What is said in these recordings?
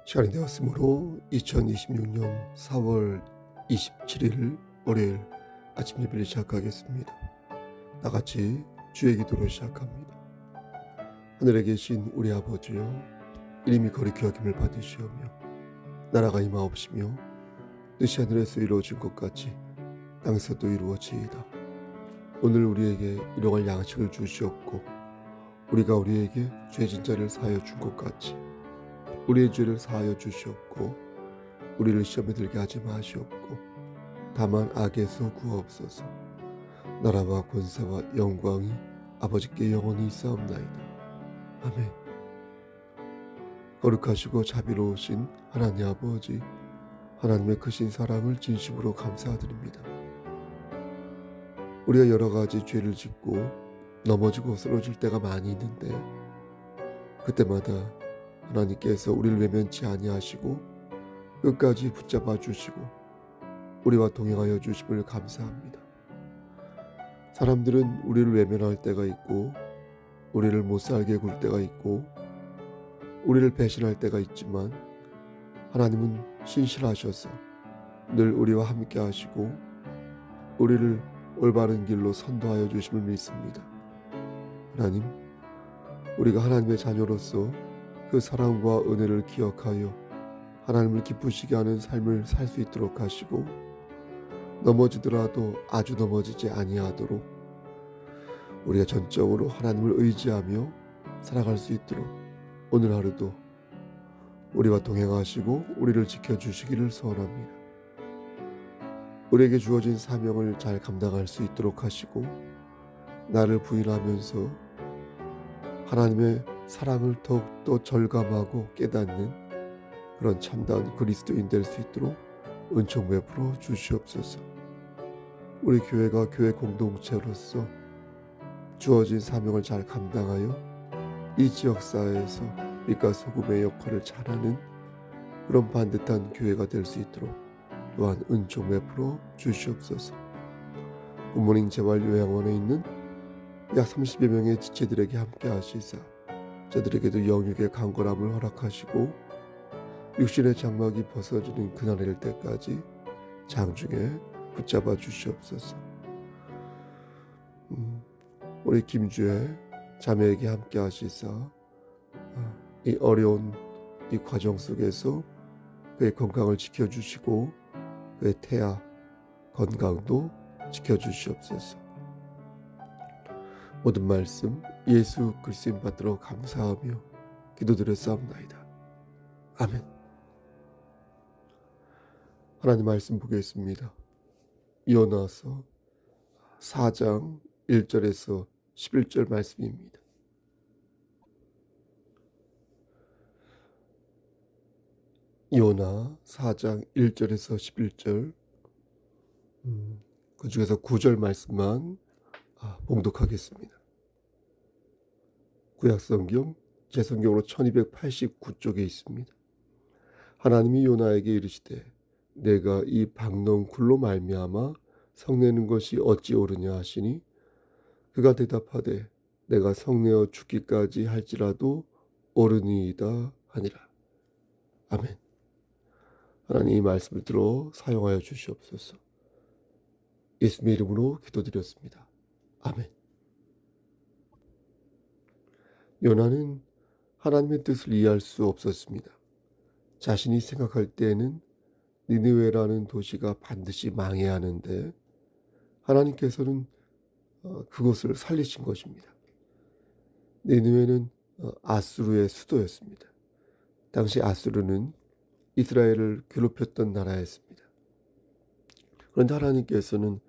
시간이 되었으므로 2026년 4월 27일 월요일 아침 예배를 시작하겠습니다. 다같이 주의 기도로 시작합니다. 하늘에 계신 우리 아버지여, 이름이 거룩히 여김을 받으시오며 나라가 임하옵시며 뜻이 하늘에서 이루어진 것 같이 땅에서도 이루어지이다. 오늘 우리에게 일용할 양식을 주시옵고 우리가 우리에게 죄진 자를 사하여 준 것 같이 우리의 죄를 사하여 주시옵고 우리를 시험에 들게 하지 마시옵고 다만 악에서 구하옵소서. 나라와 권세와 영광이 아버지께 영원히 있사옵나이다. 아멘. 거룩하시고 자비로우신 하나님 아버지, 하나님의 크신 사랑을 진심으로 감사드립니다. 우리가 여러 가지 죄를 짓고 넘어지고 쓰러질 때가 많이 있는데 그때마다 하나님께서 우리를 외면치 아니하시고 끝까지 붙잡아 주시고 우리와 동행하여 주심을 감사합니다. 사람들은 우리를 외면할 때가 있고 우리를 못살게 굴 때가 있고 우리를 배신할 때가 있지만 하나님은 신실하셔서 늘 우리와 함께 하시고 우리를 올바른 길로 선도하여 주심을 믿습니다. 하나님, 우리가 하나님의 자녀로서 그 사랑과 은혜를 기억하여 하나님을 기쁘시게 하는 삶을 살 수 있도록 하시고 넘어지더라도 아주 넘어지지 아니하도록 우리가 전적으로 하나님을 의지하며 살아갈 수 있도록 오늘 하루도 우리와 동행하시고 우리를 지켜주시기를 소원합니다. 우리에게 주어진 사명을 잘 감당할 수 있도록 하시고 나를 부인하면서 하나님의 사랑을 더욱더 절감하고 깨닫는 그런 참다운 그리스도인 될 수 있도록 은총 베풀어 주시옵소서. 우리 교회가 교회 공동체로서 주어진 사명을 잘 감당하여 이 지역사회에서 빛과 소금의 역할을 잘하는 그런 반듯한 교회가 될 수 있도록 또한 은총 베풀어 주시옵소서. 굿모닝 재활요양원에 있는 약 30여 명의 지체들에게 함께 하시사 저들에게도 영육의 강건함을 허락하시고 육신의 장막이 벗어지는 그날이 될 때까지 장중에 붙잡아 주시옵소서. 우리 김주혜 자매에게 함께 하시사 이 어려운 이 과정 속에서 그의 건강을 지켜주시고 그의 태아 건강도 지켜주시옵소서. 모든 말씀 예수 그리스도 받들어 감사하며 기도드렸사옵나이다. 아멘. 하나님 말씀 보겠습니다. 요나서 4장 1절에서 11절 말씀입니다. 요나 4장 1절에서 11절 그 중에서 9절 말씀만 봉독하겠습니다. 구약성경 제 성경으로 1289쪽에 있습니다. 하나님이 요나에게 이르시되 내가 이 박농굴로 말미암아 성내는 것이 어찌 옳으냐 하시니 그가 대답하되 내가 성내어 죽기까지 할지라도 옳으니이다 하니라. 아멘. 하나님 이 말씀을 들어 사용하여 주시옵소서. 예수님의 이름으로 기도드렸습니다. 아멘. 요나는 하나님의 뜻을 이해할 수 없었습니다. 자신이 생각할 때에는 니느웨라는 도시가 반드시 망해야 하는데 하나님께서는 그곳을 살리신 것입니다. 니느웨는 아수르의 수도였습니다. 당시 아수르는 이스라엘을 괴롭혔던 나라였습니다. 그런데 하나님께서는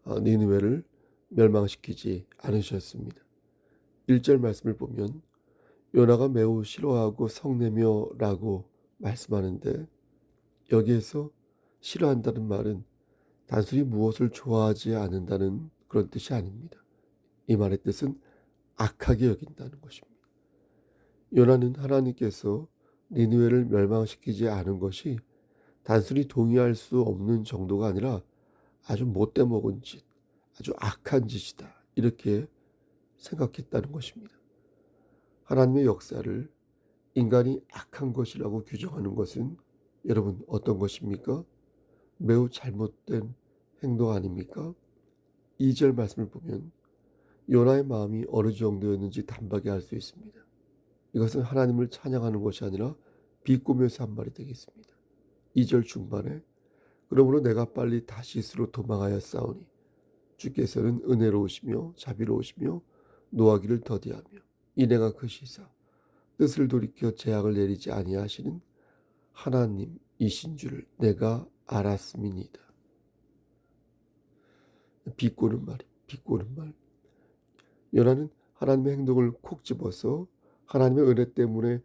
니느웨를 멸망시키지 않으셨습니다. 1절 말씀을 보면 요나가 매우 싫어하고 성내며 라고 말씀하는데 여기에서 싫어한다는 말은 단순히 무엇을 좋아하지 않는다는 그런 뜻이 아닙니다. 이 말의 뜻은 악하게 여긴다는 것입니다. 요나는 하나님께서 니느웨를 멸망시키지 않은 것이 단순히 동의할 수 없는 정도가 아니라 아주 못돼 먹은 짓, 아주 악한 짓이다 이렇게 생각했다는 것입니다. 하나님의 역사를 인간이 악한 것이라고 규정하는 것은 여러분 어떤 것입니까? 매우 잘못된 행동 아닙니까? 2절 말씀을 보면 요나의 마음이 어느 정도였는지 단박에 알 수 있습니다. 이것은 하나님을 찬양하는 것이 아니라 비꼬면서 한 말이 되겠습니다. 2절 중반에 그러므로 내가 빨리 다시스로 도망하여 싸우니 주께서는 은혜로우시며 자비로우시며 노하기를 더디하며 이내가 크시사 뜻을 돌이켜 재앙을 내리지 아니하시는 하나님이신 줄 내가 알았음이니이다. 비꼬는 말이 비꼬는 말. 요나는 하나님의 행동을 콕 집어서 하나님의 은혜 때문에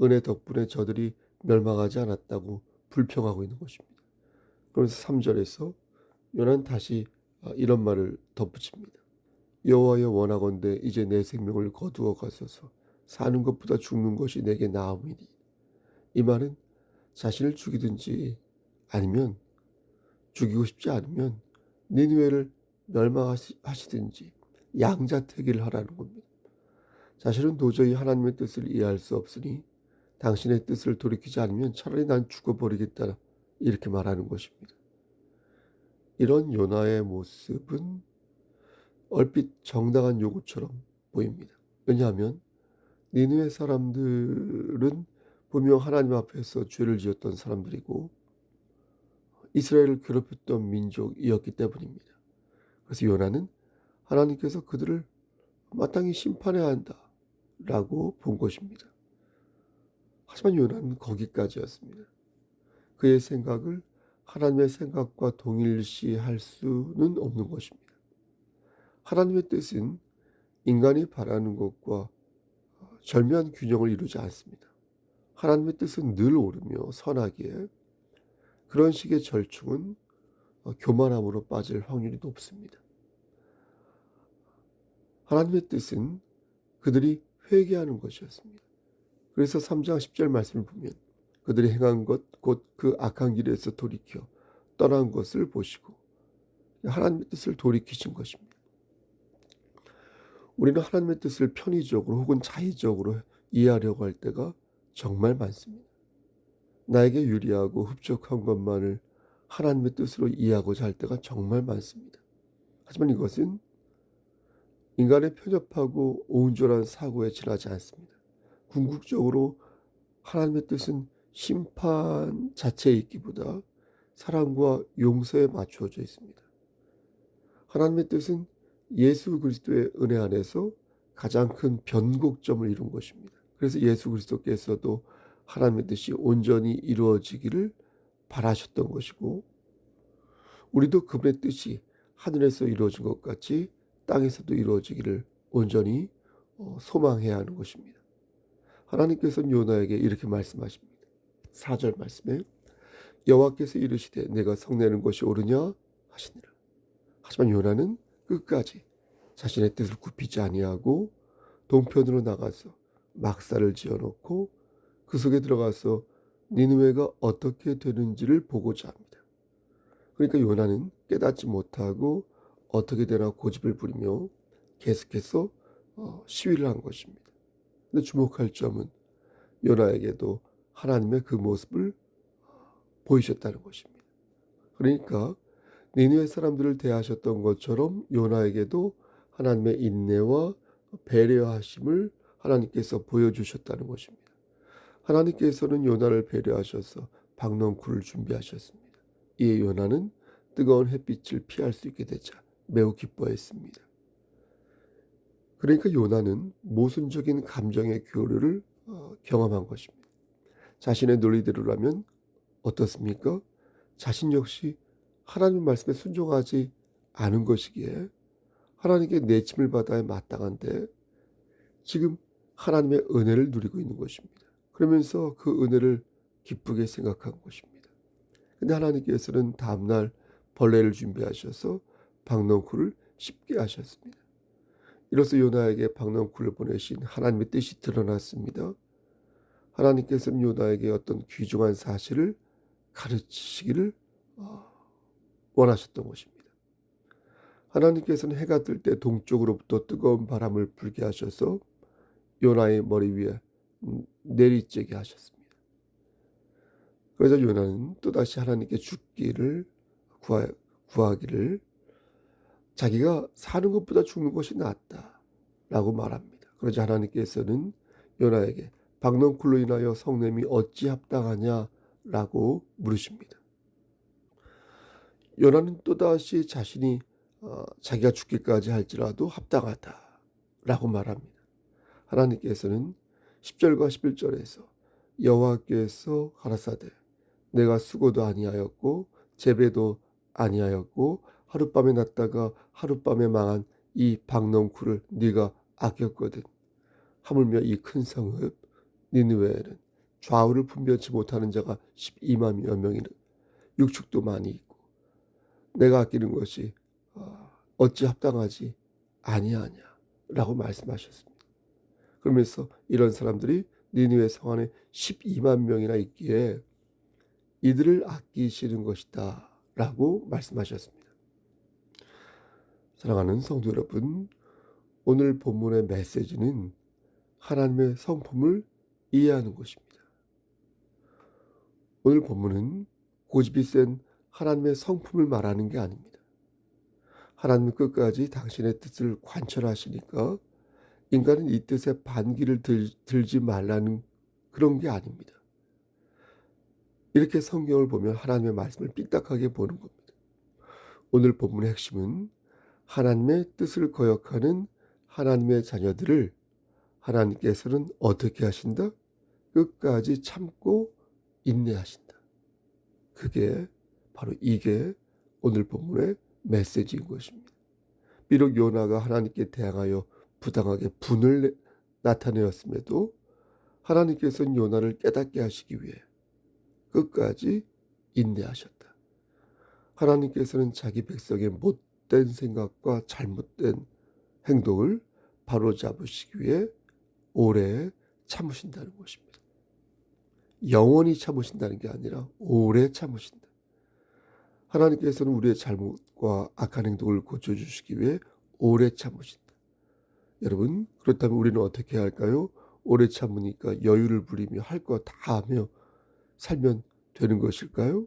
은혜 덕분에 저들이 멸망하지 않았다고 불평하고 있는 것입니다. 그래서 3절에서 요나는 다시 이런 말을 덧붙입니다. 여호와여 원하건대 이제 내 생명을 거두어 가소서 사는 것보다 죽는 것이 내게 나음이니. 이 말은 자신을 죽이든지 아니면 죽이고 싶지 않으면 니느웨를 멸망하시든지 양자택일을 하라는 겁니다. 자신은 도저히 하나님의 뜻을 이해할 수 없으니 당신의 뜻을 돌이키지 않으면 차라리 난 죽어버리겠다 이렇게 말하는 것입니다. 이런 요나의 모습은 얼핏 정당한 요구처럼 보입니다. 왜냐하면 니느웨 사람들은 분명 하나님 앞에서 죄를 지었던 사람들이고 이스라엘을 괴롭혔던 민족이었기 때문입니다. 그래서 요나는 하나님께서 그들을 마땅히 심판해야 한다라고 본 것입니다. 하지만 요나는 거기까지였습니다. 그의 생각을 하나님의 생각과 동일시할 수는 없는 것입니다. 하나님의 뜻은 인간이 바라는 것과 절묘한 균형을 이루지 않습니다. 하나님의 뜻은 늘 옳으며 선하기에 그런 식의 절충은 교만함으로 빠질 확률이 높습니다. 하나님의 뜻은 그들이 회개하는 것이었습니다. 그래서 3장 10절 말씀을 보면 그들이 행한 것 곧 그 악한 길에서 돌이켜 떠난 것을 보시고 하나님의 뜻을 돌이키신 것입니다. 우리는 하나님의 뜻을 편의적으로 혹은 자의적으로 이해하려고 할 때가 정말 많습니다. 나에게 유리하고 흡족한 것만을 하나님의 뜻으로 이해하고자 할 때가 정말 많습니다. 하지만 이것은 인간의 편협하고 오운절한 사고에 지나지 않습니다. 궁극적으로 하나님의 뜻은 심판 자체에 있기보다 사랑과 용서에 맞추어져 있습니다. 하나님의 뜻은 예수 그리스도의 은혜 안에서 가장 큰 변곡점을 이룬 것입니다. 그래서 예수 그리스도께서도 하나님의 뜻이 온전히 이루어지기를 바라셨던 것이고 우리도 그분의 뜻이 하늘에서 이루어진 것 같이 땅에서도 이루어지기를 온전히 소망해야 하는 것입니다. 하나님께서는 요나에게 이렇게 말씀하십니다. 4절 말씀에 여호와께서 이르시되 내가 성내는 것이 옳으냐 하시니라. 하지만 요나는 끝까지 자신의 뜻을 굽히지 아니하고 동편으로 나가서 막사를 지어놓고 그 속에 들어가서 니느웨가 어떻게 되는지를 보고자 합니다. 그러니까 요나는 깨닫지 못하고 어떻게 되나 고집을 부리며 계속해서 시위를 한 것입니다. 근데 주목할 점은 요나에게도 하나님의 그 모습을 보이셨다는 것입니다. 그러니까 니느웨 사람들을 대하셨던 것처럼 요나에게도 하나님의 인내와 배려하심을 하나님께서 보여주셨다는 것입니다. 하나님께서는 요나를 배려하셔서 박넝쿨을 준비하셨습니다. 이에 요나는 뜨거운 햇빛을 피할 수 있게 되자 매우 기뻐했습니다. 그러니까 요나는 모순적인 감정의 교류를 경험한 것입니다. 자신의 논리대로라면 어떻습니까? 자신 역시 하나님 말씀에 순종하지 않은 것이기에 하나님께 내침을 받아야 마땅한데 지금 하나님의 은혜를 누리고 있는 것입니다. 그러면서 그 은혜를 기쁘게 생각한 것입니다. 근데 하나님께서는 다음날 벌레를 준비하셔서 박넝쿨을 씹게 하셨습니다. 이로써 요나에게 박넝쿨을 보내신 하나님의 뜻이 드러났습니다. 하나님께서는 요나에게 어떤 귀중한 사실을 가르치시기를 원하셨던 것입니다. 하나님께서는 해가 뜰 때 동쪽으로부터 뜨거운 바람을 불게 하셔서 요나의 머리 위에 내리쬐게 하셨습니다. 그러자 요나는 또다시 하나님께 죽기를 구하기를 자기가 사는 것보다 죽는 것이 낫다라고 말합니다. 그러자 하나님께서는 요나에게 박넝쿨로 인하여 성냄이 어찌 합당하냐라고 물으십니다. 요나는 또다시 자신이 자기가 죽기까지 할지라도 합당하다라고 말합니다. 하나님께서는 10절과 11절에서 여호와께서 가라사대 내가 수고도 아니하였고 재배도 아니하였고 하룻밤에 났다가 하룻밤에 망한 이 박넝쿨을 네가 아꼈거든. 하물며 이 큰 성읍 니느웨에는 좌우를 분별치 못하는 자가 12만여 명이나 육축도 많이 있고 내가 아끼는 것이 어찌 합당하지 아니하냐라고 말씀하셨습니다. 그러면서 이런 사람들이 니느웨 성 안에 12만 명이나 있기에 이들을 아끼시는 것이다 라고 말씀하셨습니다. 사랑하는 성도 여러분, 오늘 본문의 메시지는 하나님의 성품을 이해하는 것입니다. 오늘 본문은 고집이 센 하나님의 성품을 말하는 게 아닙니다. 하나님은 끝까지 당신의 뜻을 관철하시니까 인간은 이 뜻에 반기를 들지 말라는 그런 게 아닙니다. 이렇게 성경을 보면 하나님의 말씀을 삐딱하게 보는 겁니다. 오늘 본문의 핵심은 하나님의 뜻을 거역하는 하나님의 자녀들을 하나님께서는 어떻게 하신다? 끝까지 참고 인내하신다. 그게 바로 이게 오늘 본문의 메시지인 것입니다. 비록 요나가 하나님께 대항하여 부당하게 분을 나타내었음에도 하나님께서는 요나를 깨닫게 하시기 위해 끝까지 인내하셨다. 하나님께서는 자기 백성의 못된 생각과 잘못된 행동을 바로잡으시기 위해 오래 참으신다는 것입니다. 영원히 참으신다는 게 아니라 오래 참으신다. 하나님께서는 우리의 잘못과 악한 행동을 고쳐주시기 위해 오래 참으신다. 여러분, 그렇다면 우리는 어떻게 할까요? 오래 참으니까 여유를 부리며 할 거 다 하며 살면 되는 것일까요?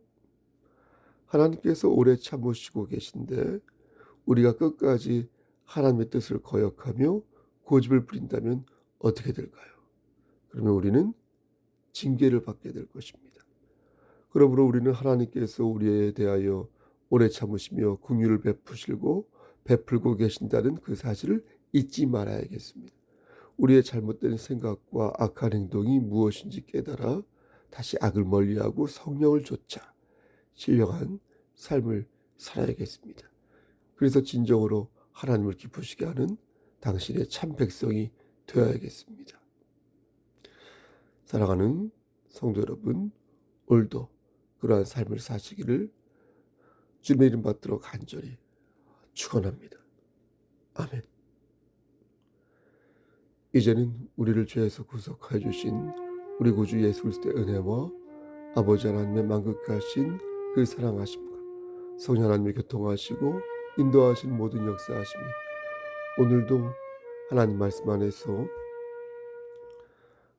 하나님께서 오래 참으시고 계신데 우리가 끝까지 하나님의 뜻을 거역하며 고집을 부린다면 어떻게 될까요? 그러면 우리는 징계를 받게 될 것입니다. 그러므로 우리는 하나님께서 우리에 대하여 오래 참으시며 긍휼을 베풀고 계신다는 그 사실을 잊지 말아야겠습니다. 우리의 잘못된 생각과 악한 행동이 무엇인지 깨달아 다시 악을 멀리하고 성령을 좇아 신령한 삶을 살아야겠습니다. 그래서 진정으로 하나님을 기쁘시게 하는 당신의 참 백성이 되어야겠습니다. 사랑하는 성도 여러분, 오늘도 그러한 삶을 사시기를 주님의 이름 받들어 간절히 축원합니다. 아멘. 이제는 우리를 죄에서 구속하여 주신 우리 구주 예수 그리스도의 은혜와 아버지 하나님의 만극하신 그 사랑하심과 성령 하나님의 교통하시고 인도하신 모든 역사하심이 오늘도 하나님 말씀 안에서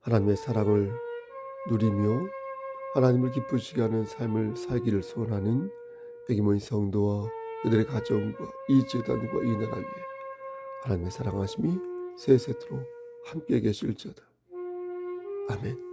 하나님의 사랑을 누리며 하나님을 기쁘시게 하는 삶을 살기를 소원하는 여기 모인 성도와 그들의 가정과 이 제단과 이 나라 위에 하나님의 사랑하심이 세세토록 함께 계실지어다. 아멘.